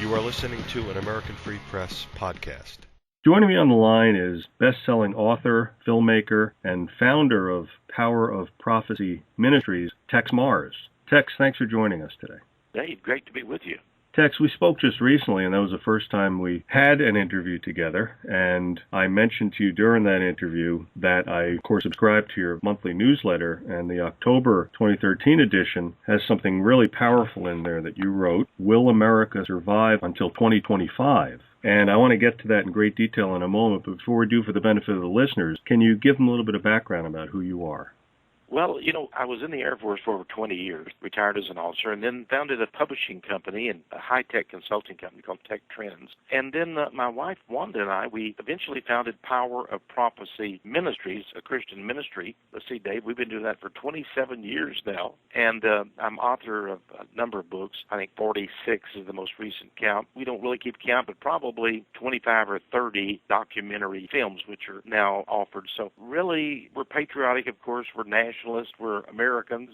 You are listening to an American Free Press podcast. Joining me on the line is best-selling author, filmmaker, and founder of Power of Prophecy Ministries, Texe Marrs. Texe, thanks for joining us today. Hey, great to be with you. Texe, we spoke just recently, and that was the first time we had an interview together, and I mentioned to you during that interview that I, of course, subscribe to your monthly newsletter, and the October 2013 edition has something really powerful in there that you wrote, Will America Survive Until 2025? And I want to get to that in great detail in a moment, but before we do, for the benefit of the listeners, can you give them a little bit of background about who you are? Well, I was in the Air Force for over 20 years, retired as an officer, and then founded a publishing company and a high-tech consulting company called Tech Trends. And then my wife, Wanda, and I, we eventually founded Power of Prophecy Ministries, a Christian ministry. Let's see, Dave, we've been doing that for 27 years now. And I'm author of a number of books. I think 46 is the most recent count. We don't really keep count, but probably 25 or 30 documentary films, which are now offered. So really, we're patriotic, of course. We're nationalists. We're Americans.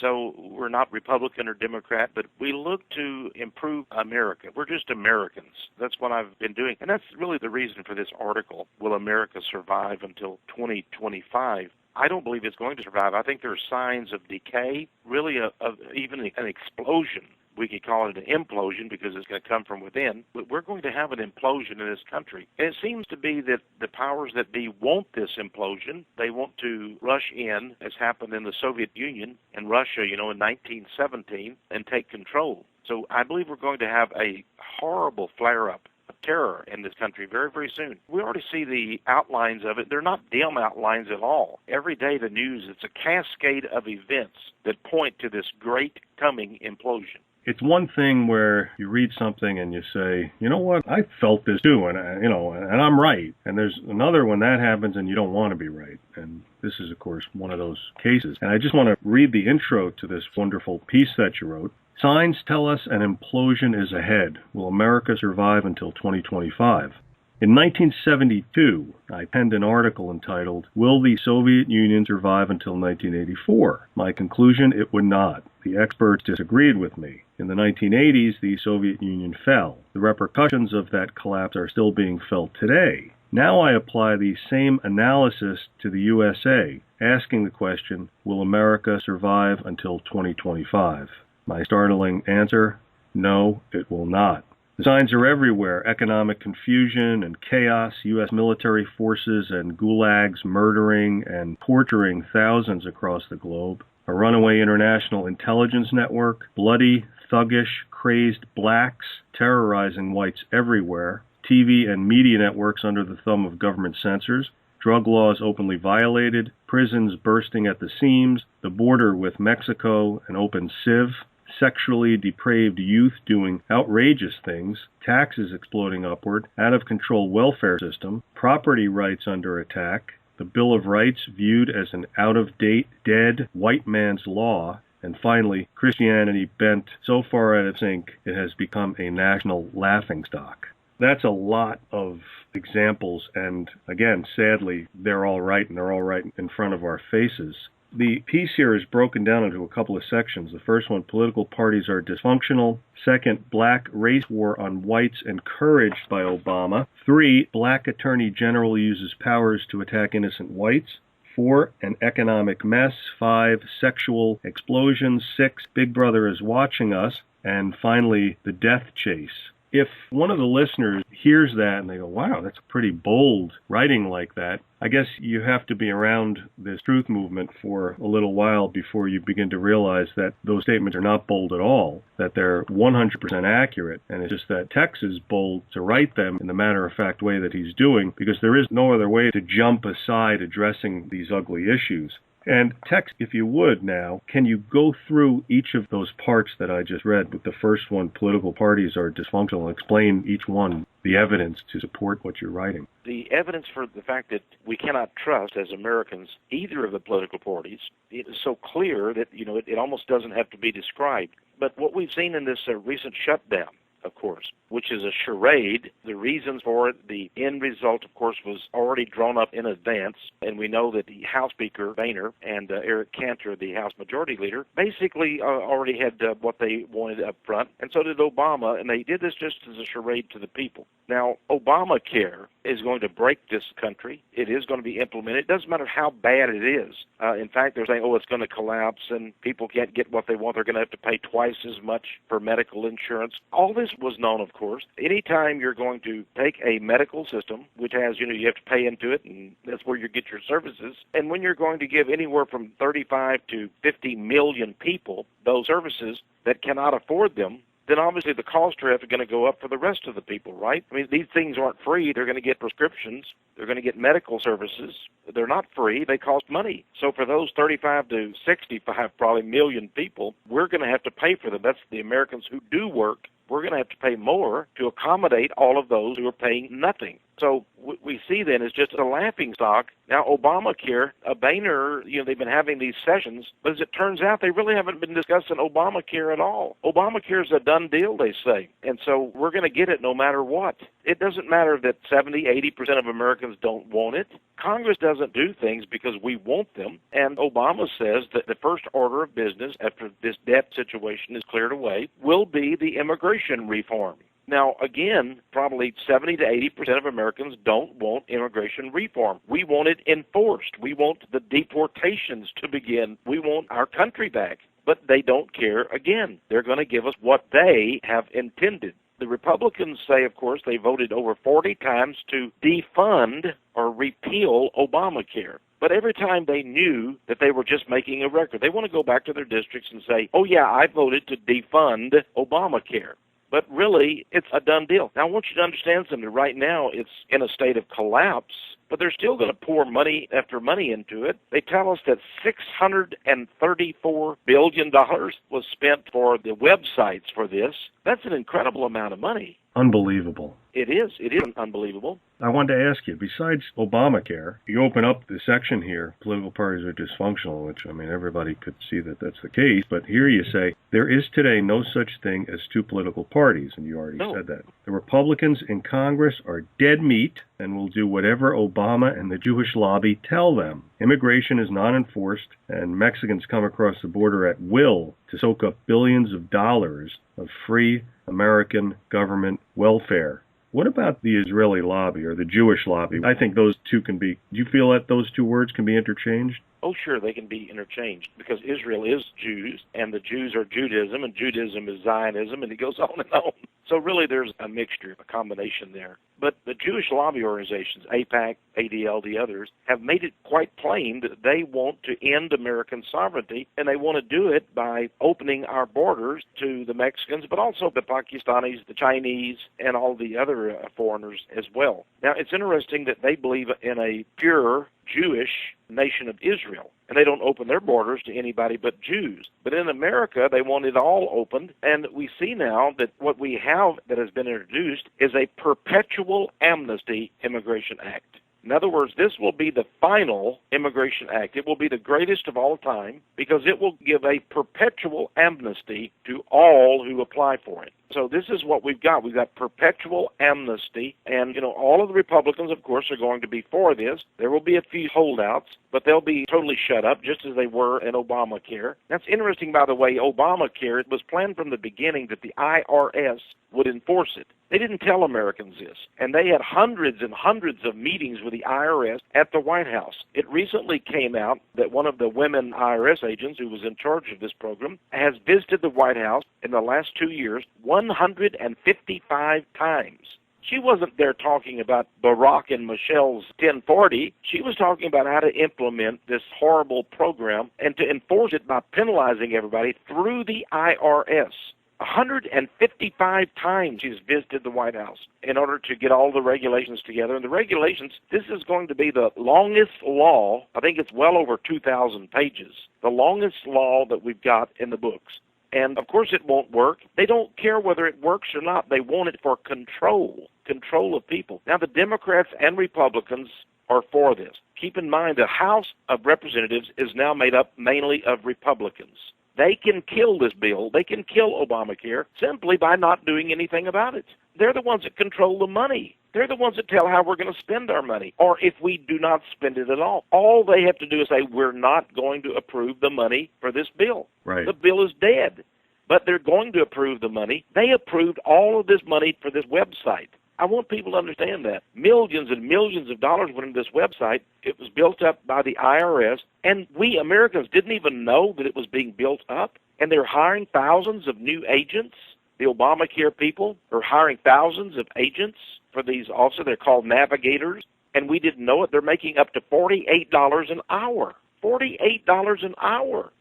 So we're not Republican or Democrat, but we look to improve America. We're just Americans. That's what I've been doing. And that's really the reason for this article, Will America Survive Until 2025? I don't believe it's going to survive. I think there are signs of decay, really of even an explosion. We could call it an implosion because it's going to come from within, but we're going to have an implosion in this country. And it seems to be that the powers that be want this implosion. They want to rush in, as happened in the Soviet Union and Russia, in 1917, and take control. So I believe we're going to have a horrible flare-up of terror in this country very, very soon. We already see the outlines of it. They're not dim outlines at all. Every day the news, it's a cascade of events that point to this great coming implosion. It's one thing where you read something and you say, you know what, I felt this too, and I'm right. And there's another when that happens and you don't want to be right. And this is, of course, one of those cases. And I just want to read the intro to this wonderful piece that you wrote. Signs tell us an implosion is ahead. Will America survive until 2025? In 1972, I penned an article entitled, Will the Soviet Union Survive Until 1984? My conclusion, it would not. The experts disagreed with me. In the 1980s, the Soviet Union fell. The repercussions of that collapse are still being felt today. Now I apply the same analysis to the USA, asking the question, will America survive until 2025? My startling answer, no, it will not. The signs are everywhere, economic confusion and chaos, U.S. military forces and gulags murdering and torturing thousands across the globe, a runaway international intelligence network, bloody, thuggish, crazed blacks terrorizing whites everywhere, TV and media networks under the thumb of government censors, drug laws openly violated, prisons bursting at the seams, the border with Mexico an open sieve, sexually depraved youth doing outrageous things, taxes exploding upward, out-of-control welfare system, property rights under attack, the Bill of Rights viewed as an out-of-date, dead, white man's law, and finally, Christianity bent so far out of sync it has become a national laughingstock. That's a lot of examples, and again, sadly, they're all right, and they're all right in front of our faces. The piece here is broken down into a couple of sections. The first one, political parties are dysfunctional. Second, black race war on whites encouraged by Obama. 3, black attorney general uses powers to attack innocent whites. 4, an economic mess. 5, sexual explosion. 6, Big Brother is watching us. And finally, the death chase. If one of the listeners hears that and they go, wow, that's pretty bold writing like that, I guess you have to be around this truth movement for a little while before you begin to realize that those statements are not bold at all, that they're 100% accurate, and it's just that Texe is bold to write them in the matter-of-fact way that he's doing, because there is no other way to jump aside addressing these ugly issues. And Texe, if you would now, can you go through each of those parts that I just read with the first one, political parties are dysfunctional, and explain each one, the evidence to support what you're writing? The evidence for the fact that we cannot trust as Americans either of the political parties, it is so clear that, it almost doesn't have to be described. But what we've seen in this recent shutdown of course, which is a charade. The reasons for it, the end result, of course, was already drawn up in advance, and we know that the House Speaker, Boehner, and Eric Cantor, the House Majority Leader, basically already had what they wanted up front, and so did Obama, and they did this just as a charade to the people. Now, Obamacare is going to break this country. It is going to be implemented. It doesn't matter how bad it is. In fact, they're saying, it's going to collapse and people can't get what they want. They're going to have to pay twice as much for medical insurance. All this was known, of course. Anytime you're going to take a medical system, which has, you have to pay into it, and that's where you get your services, and when you're going to give anywhere from 35 to 50 million people those services that cannot afford them, then obviously the costs are going to go up for the rest of the people, right? I mean, these things aren't free. They're going to get prescriptions. They're going to get medical services. They're not free. They cost money. So for those 35 to 65 probably million people, we're going to have to pay for them. That's the Americans who do work. We're going to have to pay more to accommodate all of those who are paying nothing. So what we see then is just a laughing stock. Now, Obamacare, Boehner, they've been having these sessions, but as it turns out, they really haven't been discussing Obamacare at all. Obamacare is a done deal, they say, and so we're going to get it no matter what. It doesn't matter that 70, 80% of Americans don't want it. Congress doesn't do things because we want them, and Obama says that the first order of business after this debt situation is cleared away will be the immigration reform. Now, again, probably 70 to 80% of Americans don't want immigration reform. We want it enforced. We want the deportations to begin. We want our country back. But they don't care. Again, they're going to give us what they have intended. The Republicans say, of course, they voted over 40 times to defund or repeal Obamacare. But every time they knew that they were just making a record, they want to go back to their districts and say, I voted to defund Obamacare. But really, it's a done deal. Now, I want you to understand something. Right now, it's in a state of collapse, but they're still going to pour money after money into it. They tell us that $634 billion was spent for the websites for this. That's an incredible amount of money. Unbelievable. It is unbelievable. I wanted to ask you, besides Obamacare, you open up the section here, political parties are dysfunctional, which, everybody could see that that's the case, but here you say, there is today no such thing as two political parties, and you already said that. The Republicans in Congress are dead meat and will do whatever Obama and the Jewish lobby tell them. Immigration is not enforced, and Mexicans come across the border at will to soak up billions of dollars of free American government welfare. What about the Israeli lobby or the Jewish lobby? I think those two can be, do you feel that those two words can be interchanged? Oh, sure, they can be interchanged because Israel is Jews, and the Jews are Judaism, and Judaism is Zionism, and it goes on and on. So really there's a mixture, a combination there. But the Jewish lobby organizations, AIPAC, ADL, the others, have made it quite plain that they want to end American sovereignty, and they want to do it by opening our borders to the Mexicans, but also the Pakistanis, the Chinese, and all the other foreigners as well. Now, it's interesting that they believe in a pure Jewish nation of Israel, and they don't open their borders to anybody but Jews. But in America, they want it all opened, and we see now that what we have that has been introduced is a perpetual amnesty immigration act. In other words, this will be the final immigration act. It will be the greatest of all time because it will give a perpetual amnesty to all who apply for it. So this is what we've got. We've got perpetual amnesty, and, all of the Republicans, of course, are going to be for this. There will be a few holdouts, but they'll be totally shut up, just as they were in Obamacare. That's interesting, by the way. Obamacare, it was planned from the beginning that the IRS would enforce it. They didn't tell Americans this, and they had hundreds and hundreds of meetings with the IRS at the White House. It recently came out that one of the women IRS agents who was in charge of this program has visited the White House in the last 2 years 155 times. She wasn't there talking about Barack and Michelle's 1040. She was talking about how to implement this horrible program and to enforce it by penalizing everybody through the IRS. 155 times she's visited the White House in order to get all the regulations together. And the regulations, this is going to be the longest law. I think it's well over 2,000 pages. The longest law that we've got in the books. And, of course, it won't work. They don't care whether it works or not. They want it for control of people. Now, the Democrats and Republicans are for this. Keep in mind the House of Representatives is now made up mainly of Republicans. They can kill this bill. They can kill Obamacare simply by not doing anything about it. They're the ones that control the money. They're the ones that tell how we're going to spend our money, or if we do not spend it at all. All they have to do is say, we're not going to approve the money for this bill. Right. The bill is dead, but they're going to approve the money. They approved all of this money for this website. I want people to understand that. Millions and millions of dollars went into this website. It was built up by the IRS, and we Americans didn't even know that it was being built up, and they're hiring thousands of new agents. The Obamacare people are hiring thousands of agents for these also. They're called navigators, and we didn't know it. They're making up to $48 an hour. $48 an hour.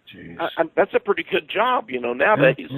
That's a pretty good job, nowadays.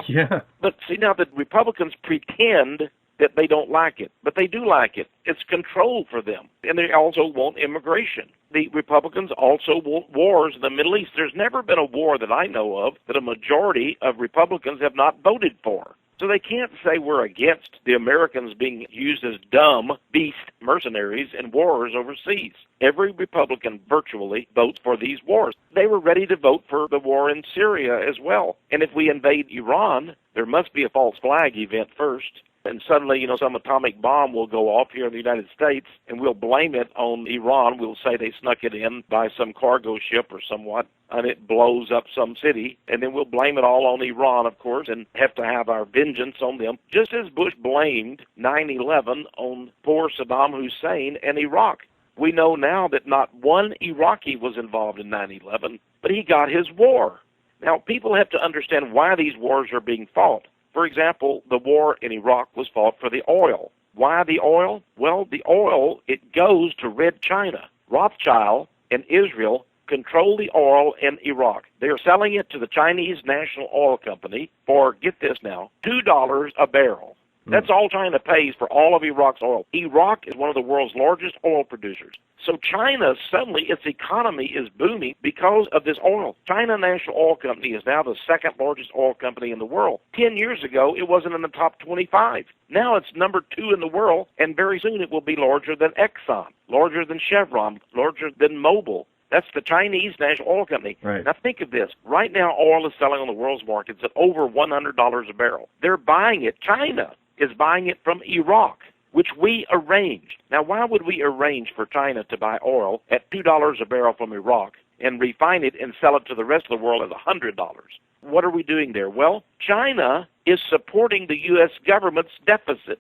Yeah. But see, now the Republicans pretend that they don't like it, but they do like it. It's control for them, and they also want immigration. The Republicans also want wars in the Middle East. There's never been a war that I know of that a majority of Republicans have not voted for. So they can't say we're against the Americans being used as dumb beast mercenaries in wars overseas. Every Republican virtually votes for these wars. They were ready to vote for the war in Syria as well. And if we invade Iran, there must be a false flag event first. And suddenly, some atomic bomb will go off here in the United States, and we'll blame it on Iran. We'll say they snuck it in by some cargo ship or somewhat, and it blows up some city. And then we'll blame it all on Iran, of course, and have to have our vengeance on them, just as Bush blamed 9/11 on poor Saddam Hussein and Iraq. We know now that not one Iraqi was involved in 9/11, but he got his war. Now, people have to understand why these wars are being fought. For example, the war in Iraq was fought for the oil. Why the oil? Well, the oil, it goes to Red China. Rothschild and Israel control the oil in Iraq. They are selling it to the Chinese National Oil Company for, get this now, $2 a barrel. That's all China pays for all of Iraq's oil. Iraq is one of the world's largest oil producers. So China, suddenly, its economy is booming because of this oil. China National Oil Company is now the second largest oil company in the world. 10 years ago, it wasn't in the top 25. Now it's number 2 in the world, and very soon it will be larger than Exxon, larger than Chevron, larger than Mobil. That's the Chinese National Oil Company. Right. Now think of this. Right now, oil is selling on the world's markets at over $100 a barrel. They're buying it. China is buying it from Iraq, which we arranged. Now, why would we arrange for China to buy oil at $2 a barrel from Iraq and refine it and sell it to the rest of the world at $100? What are we doing there? Well, China is supporting the U.S. government's deficit.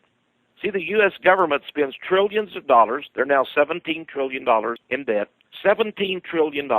See, the U.S. government spends trillions of dollars. They're now $17 trillion in debt. $17 trillion.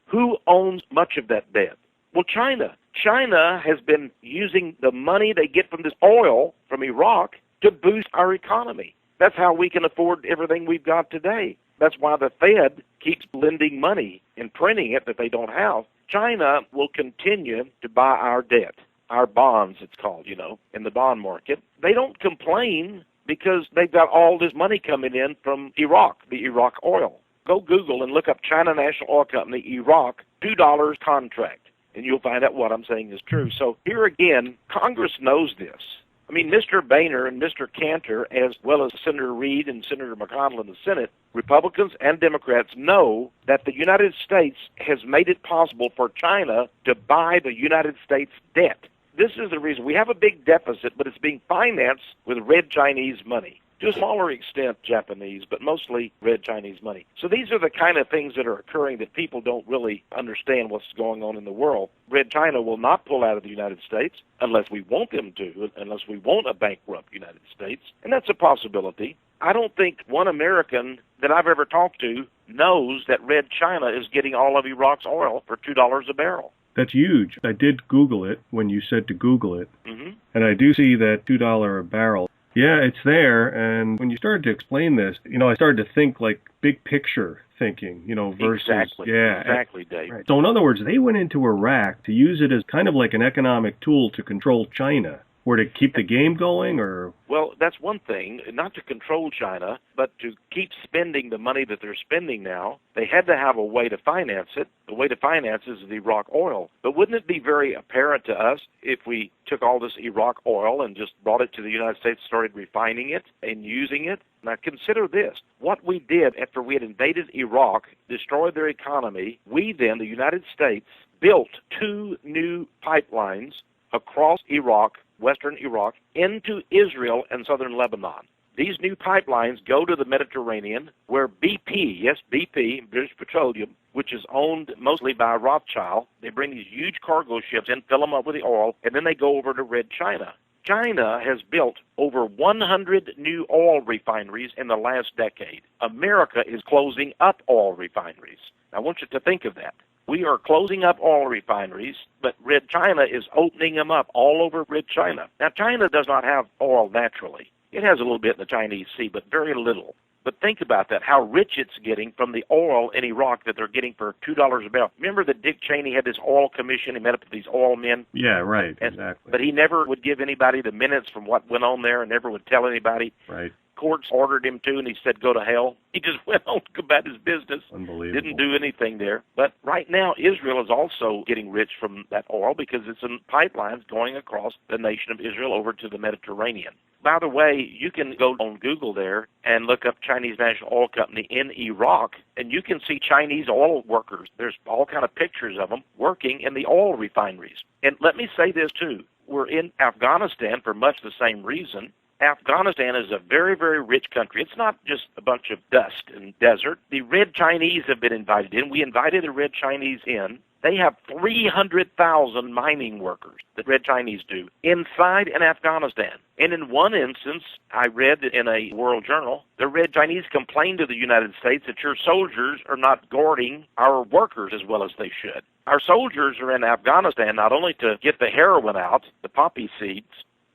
Who owns much of that debt? Well, China. China has been using the money they get from this oil from Iraq to boost our economy. That's how we can afford everything we've got today. That's why the Fed keeps lending money and printing it that they don't have. China will continue to buy our debt, our bonds, it's called, in the bond market. They don't complain because they've got all this money coming in from Iraq, the Iraq oil. Go Google and look up China National Oil Company, Iraq, $2 contract, and you'll find out what I'm saying is true. So here again, Congress knows this. I mean, Mr. Boehner and Mr. Cantor, as well as Senator Reid and Senator McConnell in the Senate, Republicans and Democrats know that the United States has made it possible for China to buy the United States debt. This is the reason. We have a big deficit, but it's being financed with red Chinese money. To a smaller extent, Japanese, but mostly red Chinese money. So these are the kind of things that are occurring that people don't really understand what's going on in the world. Red China will not pull out of the United States unless we want them to, unless we want a bankrupt United States, and that's a possibility. I don't think one American that I've ever talked to knows that red China is getting all of Iraq's oil for $2 a barrel. That's huge. I did Google it when you said to Google it, and I do see that $2 a barrel. Yeah, it's there, and when you started to explain this, I started to think like big picture thinking, versus... Exactly, Dave. Right. So in other words, they went into Iraq to use it as kind of like an economic tool to control China. were to keep the game going, or? Well, that's one thing, not to control China, but to keep spending the money that they're spending now. They had to have a way to finance it. The way to finance is the Iraq oil. But wouldn't it be very apparent to us if we took all this Iraq oil and just brought it to the United States, started refining it and using it? Now consider this. What we did after we had invaded Iraq, destroyed their economy, we then, the United States, built 2 new pipelines across Iraq, western Iraq, into Israel and southern Lebanon. These new pipelines go to the Mediterranean, where BP, yes, BP, British Petroleum, which is owned mostly by Rothschild, they bring these huge cargo ships in, fill them up with the oil, and then they go over to Red China. China has built over 100 new oil refineries in the last decade. America is closing up oil refineries. I want you to think of that. We are closing up oil refineries, but Red China is opening them up all over Red China. Now, China does not have oil naturally. It has a little bit in the Chinese Sea, but very little. But think about that, how rich it's getting from the oil in Iraq that they're getting for $2 a barrel. Remember that Dick Cheney had this oil commission? He met up with these oil men? Yeah, right, exactly. But he never would give anybody the minutes from what went on there and never would tell anybody. Right. Courts ordered him to, and he said, go to hell. He just went on about his business. Unbelievable. Didn't do anything there. But right now, Israel is also getting rich from that oil because it's in pipelines going across the nation of Israel over to the Mediterranean. By the way, you can go on Google there and look up Chinese National Oil Company in Iraq, and you can see Chinese oil workers. There's all kind of pictures of them working in the oil refineries. And let me say this, too. We're in Afghanistan for much the same reason. Afghanistan is a very, very rich country. It's not just a bunch of dust and desert. The Red Chinese have been invited in. We invited the Red Chinese in. They have 300,000 mining workers, the Red Chinese do, inside in Afghanistan. And in one instance, I read in a world journal, the Red Chinese complained to the United States that your soldiers are not guarding our workers as well as they should. Our soldiers are in Afghanistan not only to get the heroin out, the poppy seeds,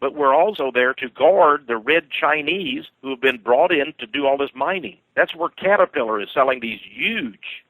but we're also there to guard the Red Chinese who have been brought in to do all this mining. That's where Caterpillar is selling these huge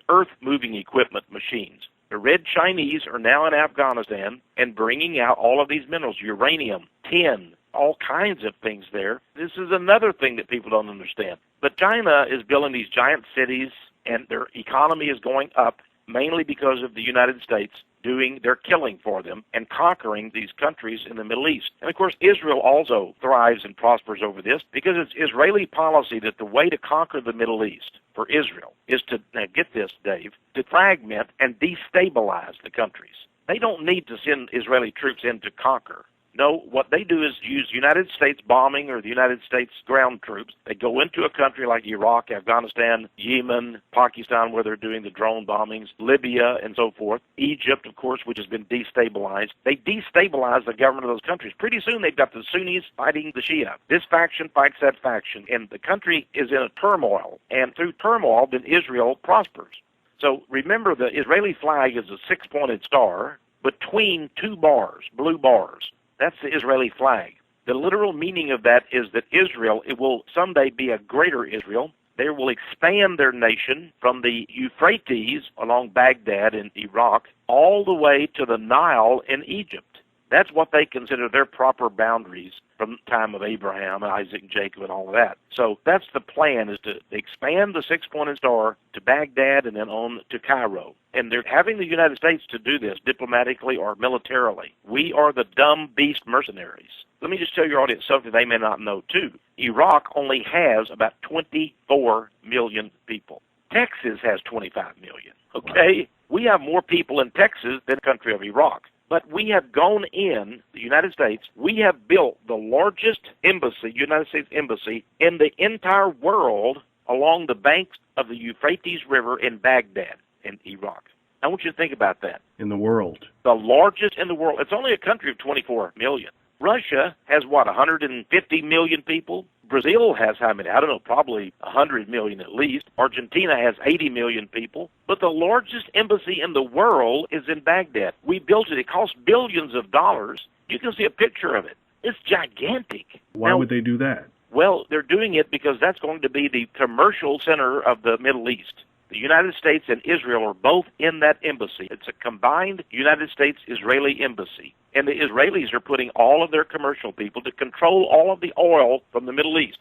earth-moving equipment machines. The Red Chinese are now in Afghanistan and bringing out all of these minerals, uranium, tin, all kinds of things there. This is another thing that people don't understand. But China is building these giant cities, and their economy is going up mainly because of the United States doing their killing for them and conquering these countries in the Middle East. And of course, Israel also thrives and prospers over this because it's Israeli policy that the way to conquer the Middle East for Israel is to, now get this, Dave, to fragment and destabilize the countries. They don't need to send Israeli troops in to conquer. No, what they do is use United States bombing or the United States ground troops. They go into a country like Iraq, Afghanistan, Yemen, Pakistan, where they're doing the drone bombings, Libya, and so forth. Egypt, of course, which has been destabilized. They destabilize the government of those countries. Pretty soon they've got the Sunnis fighting the Shia. This faction fights that faction, and the country is in a turmoil. And through turmoil, then Israel prospers. So remember, the Israeli flag is a six-pointed star between two bars, blue bars. That's the Israeli flag. The literal meaning of that is that Israel, it will someday be a greater Israel. They will expand their nation from the Euphrates along Baghdad in Iraq all the way to the Nile in Egypt. That's what they consider their proper boundaries from the time of Abraham, Isaac, and Jacob, and all of that. So that's the plan, is to expand the six-pointed star to Baghdad and then on to Cairo. And they're having the United States to do this diplomatically or militarily. We are the dumb beast mercenaries. Let me just tell your audience something they may not know, too. Iraq only has about 24 million people. Texas has 25 million, okay? Wow. We have more people in Texas than the country of Iraq. But we have gone in, the United States, we have built the largest embassy, United States embassy, in the entire world along the banks of the Euphrates River in Baghdad in Iraq. I want you to think about that. In the world. The largest in the world. It's only a country of 24 million. Russia has, 150 million people? Brazil has how many? I don't know, probably 100 million at least. Argentina has 80 million people. But the largest embassy in the world is in Baghdad. We built it. It cost billions of dollars. You can see a picture of it. It's gigantic. Why would they do that? Well, they're doing it because that's going to be the commercial center of the Middle East. The United States and Israel are both in that embassy. It's a combined United States-Israeli embassy. And the Israelis are putting all of their commercial people to control all of the oil from the Middle East.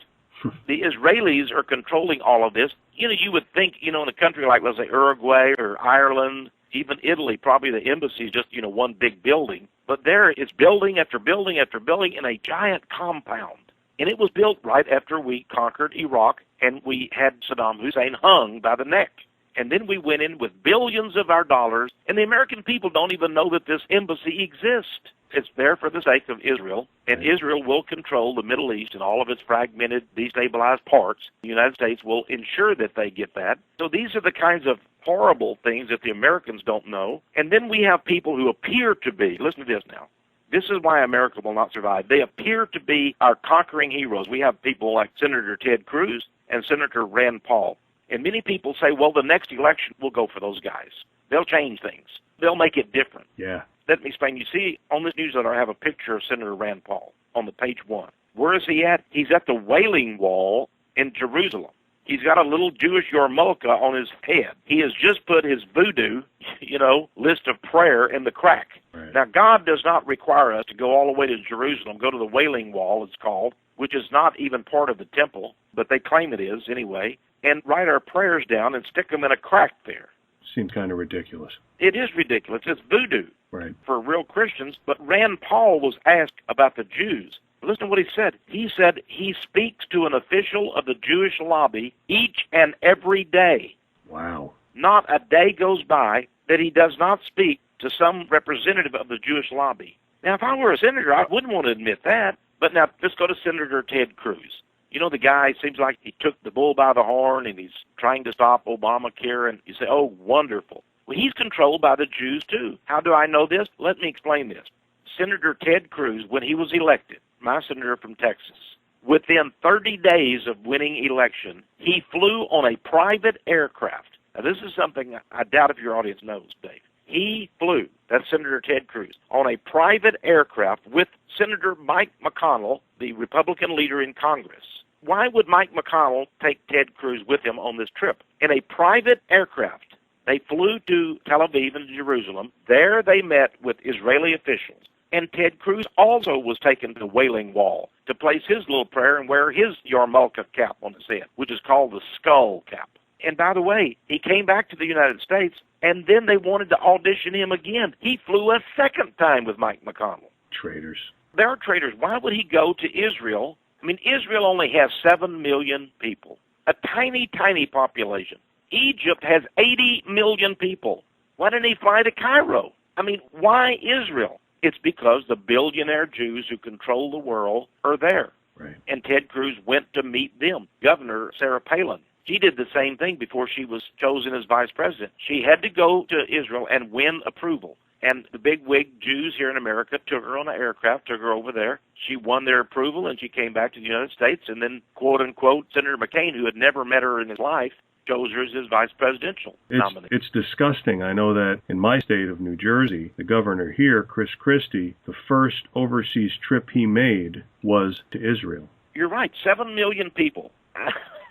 The Israelis are controlling all of this. You would think, in a country like, let's say, Uruguay or Ireland, even Italy, probably the embassy is just, one big building. But there it's building after building after building in a giant compound. And it was built right after we conquered Iraq and we had Saddam Hussein hung by the neck. And then we went in with billions of our dollars, and the American people don't even know that this embassy exists. It's there for the sake of Israel, and Israel will control the Middle East and all of its fragmented, destabilized parts. The United States will ensure that they get that. So these are the kinds of horrible things that the Americans don't know. And then we have people who appear to be, listen to this now, this is why America will not survive. They appear to be our conquering heroes. We have people like Senator Ted Cruz and Senator Rand Paul. And many people say, well, the next election will go for those guys. They'll change things. They'll make it different. Yeah. Let me explain. You see, on this newsletter, I have a picture of Senator Rand Paul on the page 1. Where is he at? He's at the Wailing Wall in Jerusalem. He's got a little Jewish yarmulke on his head. He has just put his voodoo, list of prayer in the crack. Right. Now, God does not require us to go all the way to Jerusalem, go to the Wailing Wall, it's called, which is not even part of the temple, but they claim it is anyway, and write our prayers down and stick them in a crack there. Seems kind of ridiculous. It is ridiculous. It's voodoo for real Christians. But Rand Paul was asked about the Jews. Listen to what he said. He said he speaks to an official of the Jewish lobby each and every day. Wow. Not a day goes by that he does not speak to some representative of the Jewish lobby. Now, if I were a senator, I wouldn't want to admit that. But now, let's go to Senator Ted Cruz. The guy seems like he took the bull by the horn and he's trying to stop Obamacare, and you say, oh, wonderful. Well, he's controlled by the Jews, too. How do I know this? Let me explain this. Senator Ted Cruz, when he was elected, my senator from Texas, within 30 days of winning election, he flew on a private aircraft. Now, this is something I doubt if your audience knows, Dave. He flew, that's Senator Ted Cruz, on a private aircraft with Senator Mike McConnell, the Republican leader in Congress. Why would Mike McConnell take Ted Cruz with him on this trip? In a private aircraft, they flew to Tel Aviv and Jerusalem. There they met with Israeli officials. And Ted Cruz also was taken to the Wailing Wall to place his little prayer and wear his yarmulke cap on his head, which is called the skull cap. And by the way, he came back to the United States, and then they wanted to audition him again. He flew a second time with Mike McConnell. Traitors. There are traitors. Why would he go to Israel? I mean, Israel only has 7 million people, a tiny, tiny population. Egypt has 80 million people. Why didn't he fly to Cairo? I mean, why Israel? It's because the billionaire Jews who control the world are there. Right. And Ted Cruz went to meet them. Governor Sarah Palin, she did the same thing before she was chosen as vice president. She had to go to Israel and win approval. And the big-wig Jews here in America took her on an aircraft, took her over there. She won their approval, and she came back to the United States. And then, quote-unquote, Senator McCain, who had never met her in his life, chose her as his vice presidential nominee. It's disgusting. I know that in my state of New Jersey, the governor here, Chris Christie, the first overseas trip he made was to Israel. You're right, 7 million people.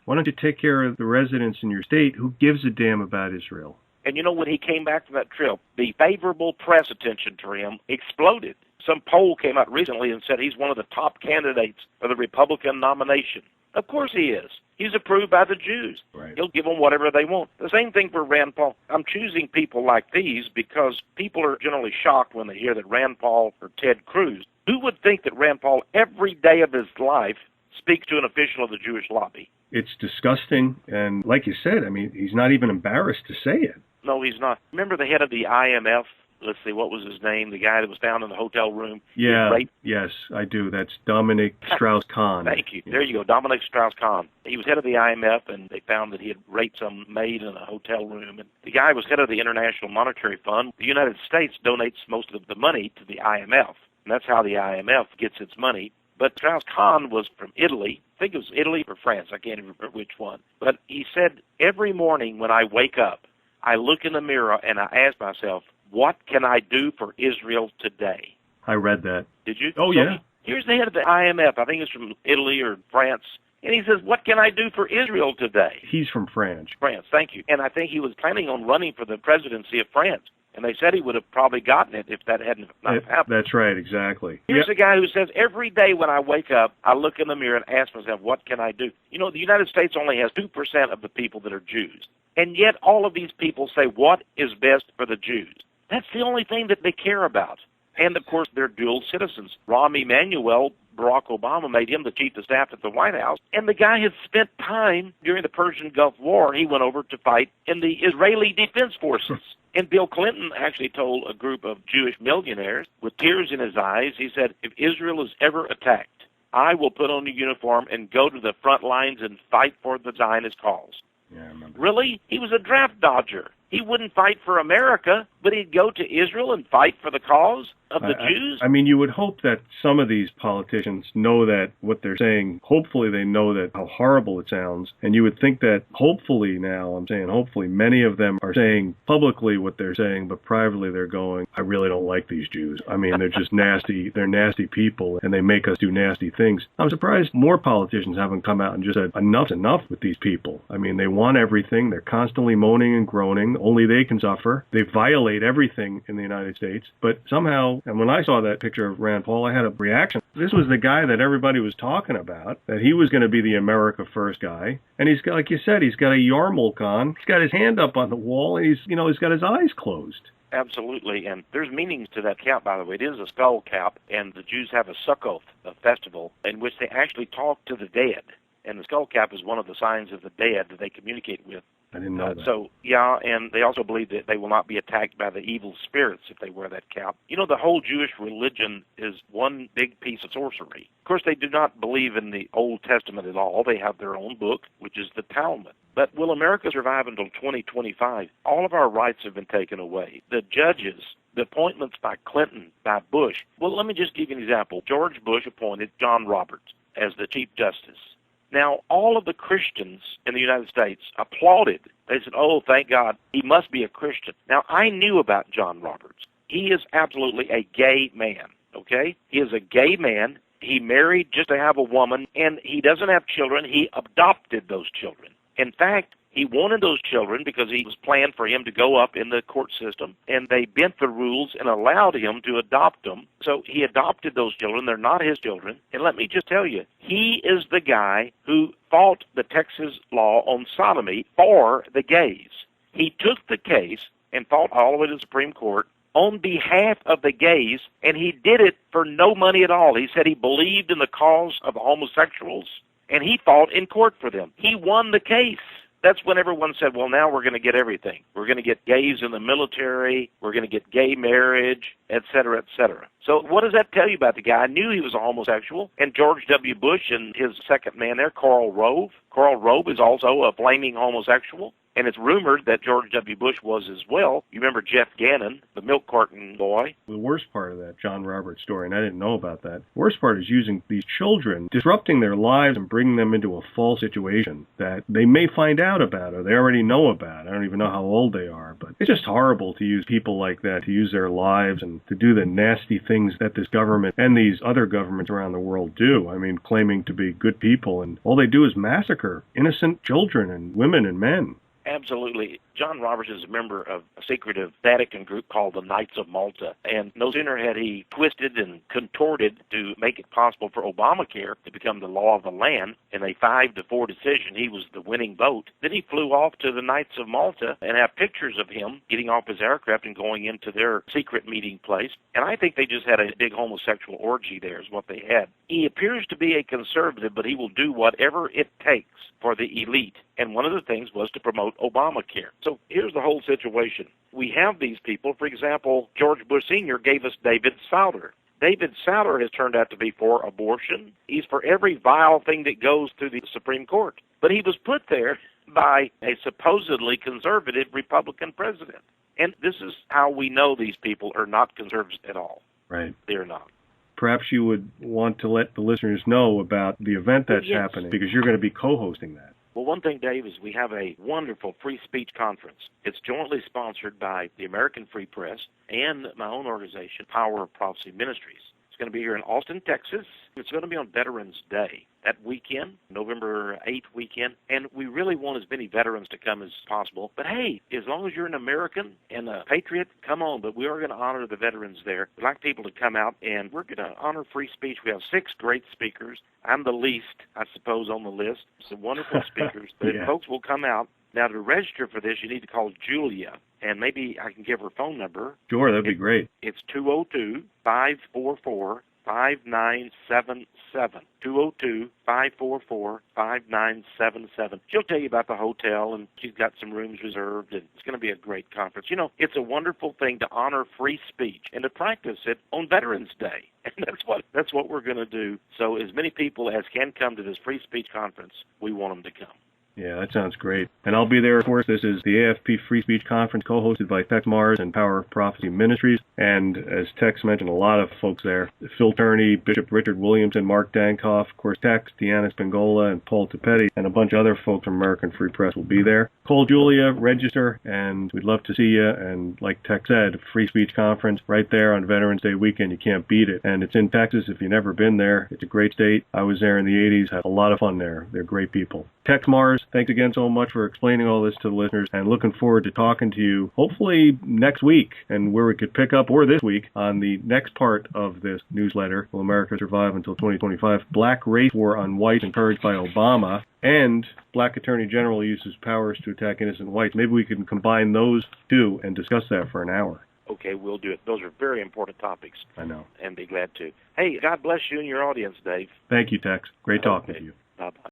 Why don't you take care of the residents in your state? Who gives a damn about Israel? And when he came back from that trip, the favorable press attention to him exploded. Some poll came out recently and said he's one of the top candidates for the Republican nomination. Of course he is. He's approved by the Jews. Right. He'll give them whatever they want. The same thing for Rand Paul. I'm choosing people like these because people are generally shocked when they hear that Rand Paul or Ted Cruz. Who would think that Rand Paul, every day of his life, speaks to an official of the Jewish lobby? It's disgusting. And like you said, I mean, he's not even embarrassed to say it. No, he's not. Remember the head of the IMF? Let's see, what was his name? The guy that was found in the hotel room? Yeah, yes, I do. That's Dominic Strauss-Kahn. Thank you. There you go, Dominic Strauss-Kahn. He was head of the IMF, and they found that he had raped some maid in a hotel room. And the guy was head of the International Monetary Fund. The United States donates most of the money to the IMF, and that's how the IMF gets its money. But Strauss-Kahn was from Italy. I think it was Italy or France. I can't remember which one. But he said, every morning when I wake up, I look in the mirror and I ask myself, what can I do for Israel today? I read that. Did you? Oh, yeah. Here's the head of the IMF. I think it's from Italy or France. And he says, what can I do for Israel today? He's from France. France, thank you. And I think he was planning on running for the presidency of France. And they said he would have probably gotten it if that hadn't not happened. That's right, exactly. Here's a guy who says, every day when I wake up, I look in the mirror and ask myself, what can I do? You know, the United States only has 2% of the people that are Jews. And yet all of these people say, what is best for the Jews? That's the only thing that they care about. And, of course, they're dual citizens. Rahm Emanuel, Barack Obama made him the chief of staff at the White House. And the guy had spent time during the Persian Gulf War. He went over to fight in the Israeli Defense Forces. And Bill Clinton actually told a group of Jewish millionaires with tears in his eyes, he said, if Israel is ever attacked, I will put on a uniform and go to the front lines and fight for the Zionist cause. Yeah, I remember. Really? He was a draft dodger. He wouldn't fight for America, but he'd go to Israel and fight for the cause of the Jews? I mean, you would hope that some of these politicians know that what they're saying, hopefully they know that how horrible it sounds, and you would think that hopefully now, I'm saying hopefully, many of them are saying publicly what they're saying, but privately they're going, I really don't like these Jews. I mean, they're just nasty, they're nasty people, and they make us do nasty things. I'm surprised more politicians haven't come out and just said, enough's enough with these people. I mean, they want everything, they're constantly moaning and groaning, only they can suffer. They violate everything in the United States, but somehow, and when I saw that picture of Rand Paul, I had a reaction. This was the guy that everybody was talking about, that he was going to be the America First guy, and he's got, like you said, he's got a yarmulke on, he's got his hand up on the wall, and he's got his eyes closed. Absolutely, and there's meanings to that cap, by the way. It is a skull cap, and the Jews have a Sukkot, a festival, in which they actually talk to the dead. And the skull cap is one of the signs of the dead that they communicate with. I didn't know that. So, yeah, and they also believe that they will not be attacked by the evil spirits if they wear that cap. You know, the whole Jewish religion is one big piece of sorcery. Of course, they do not believe in the Old Testament at all. They have their own book, which is the Talmud. But will America survive until 2025? All of our rights have been taken away. The judges, the appointments by Clinton, by Bush. Well, let me just give you an example. George Bush appointed John Roberts as the Chief Justice. Now, all of the Christians in the United States applauded. They said, oh, thank God, he must be a Christian. Now, I knew about John Roberts. He is absolutely a gay man, okay? He is a gay man. He married just to have a woman, and he doesn't have children. He adopted those children. In fact, he wanted those children because he was planned for him to go up in the court system, and they bent the rules and allowed him to adopt them. So he adopted those children. They're not his children. And let me just tell you, he is the guy who fought the Texas law on sodomy for the gays. He took the case and fought all the way to the Supreme Court on behalf of the gays, and he did it for no money at all. He said he believed in the cause of homosexuals, and he fought in court for them. He won the case. That's when everyone said, well, now we're going to get everything. We're going to get gays in the military. We're going to get gay marriage, et cetera, et cetera. So what does that tell you about the guy? I knew he was a homosexual. And George W. Bush and his second man there, Karl Rove. Karl Rove is also a flaming homosexual. And it's rumored that George W. Bush was as well. You remember Jeff Gannon, the milk carton boy? The worst part of that John Roberts story, and I didn't know about that, the worst part is using these children, disrupting their lives and bringing them into a false situation that they may find out about or they already know about. I don't even know how old they are, but it's just horrible to use people like that, to use their lives and to do the nasty things that this government and these other governments around the world do. I mean, claiming to be good people, and all they do is massacre innocent children and women and men. Absolutely. John Roberts is a member of a secretive Vatican group called the Knights of Malta. And no sooner had he twisted and contorted to make it possible for Obamacare to become the law of the land in a 5-4 decision, he was the winning vote. Then he flew off to the Knights of Malta and have pictures of him getting off his aircraft and going into their secret meeting place. And I think they just had a big homosexual orgy there is what they had. He appears to be a conservative, but he will do whatever it takes for the elite. And one of the things was to promote Obamacare. So here's the whole situation. We have these people. For example, George Bush Sr. gave us David Souter. David Souter has turned out to be for abortion. He's for every vile thing that goes through the Supreme Court. But he was put there by a supposedly conservative Republican president. And this is how we know these people are not conservatives at all. Right. They're not. Perhaps you would want to let the listeners know about the event that's happening, because you're going to be co-hosting that. Well, one thing, Dave, is we have a wonderful free speech conference. It's jointly sponsored by the American Free Press and my own organization, Power of Prophecy Ministries. It's going to be here in Austin, Texas. It's going to be on Veterans Day. that weekend, November 8th weekend, and we really want as many veterans to come as possible. But hey, as long as you're an American and a patriot, come on. But we are going to honor the veterans there. We'd like people to come out, and we're going to honor free speech. We have 6 great speakers. I'm the least, I suppose, on the list. Some wonderful speakers. But Yeah. folks will come out. Now, to register for this, you need to call Julia, and maybe I can give her phone number. Sure, that'd be great. It's 202-544-5977. 202-544-5977. She'll tell you about the hotel, and she's got some rooms reserved, and it's going to be a great conference. You know, it's a wonderful thing to honor free speech and to practice it on Veterans Day. And that's what we're going to do. So as many people as can come to this free speech conference, we want them to come. Yeah, that sounds great. And I'll be there, of course. This is the AFP Free Speech Conference, co-hosted by Texe Marrs and Power of Prophecy Ministries. And as Tex mentioned, a lot of folks there. Phil Turney, Bishop Richard Williamson, Mark Dankoff, of course, Tex, Deanna Spingola, and Paul Tepetti, and a bunch of other folks from American Free Press will be there. Call Julia, register, and we'd love to see you. And like Tex said, Free Speech Conference right there on Veterans Day weekend. You can't beat it. And it's in Texas. If you've never been there, it's a great state. I was there in the 80s, had a lot of fun there. They're great people. Texe Marrs, thanks again so much for explaining all this to the listeners, and looking forward to talking to you hopefully next week, and where we could pick up, or this week, on the next part of this newsletter, Will America Survive Until 2025? Black Race War on Whites Encouraged by Obama, and Black Attorney General uses powers to attack innocent whites. Maybe we can combine those two and discuss that for an hour. Okay, we'll do it. Those are very important topics. I know. And be glad to. Hey, God bless you and your audience, Dave. Thank you, Tex. Great talking to you. Bye-bye.